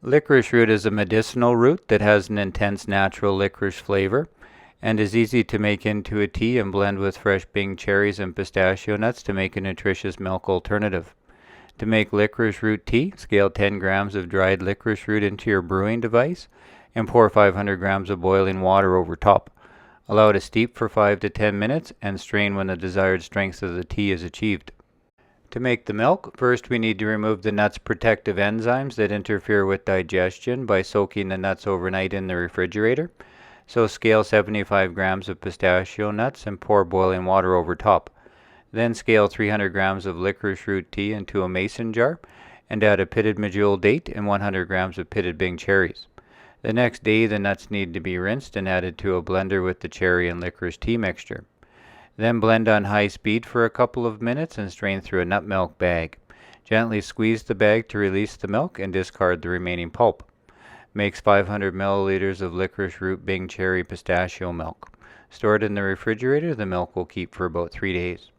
Licorice root is a medicinal root that has an intense natural licorice flavor and is easy to make into a tea and blend with fresh Bing cherries and pistachio nuts to make a nutritious milk alternative. To make licorice root tea, scale 10 grams of dried licorice root into your brewing device and pour 500 grams of boiling water over top. Allow it to steep for 5 to 10 minutes and strain when the desired strength of the tea is achieved. To make the milk, first we need to remove the nuts' protective enzymes that interfere with digestion by soaking the nuts overnight in the refrigerator. So scale 75 grams of pistachio nuts and pour boiling water over top. Then scale 300 grams of licorice root tea into a mason jar and add a pitted medjool date and 100 grams of pitted Bing cherries. The next day the nuts need to be rinsed and added to a blender with the cherry and licorice tea mixture. Then blend on high speed for a couple of minutes and strain through a nut milk bag. Gently squeeze the bag to release the milk and discard the remaining pulp. Makes 500 milliliters of licorice root Bing cherry pistachio milk. Store it in the refrigerator. The milk will keep for about 3 days.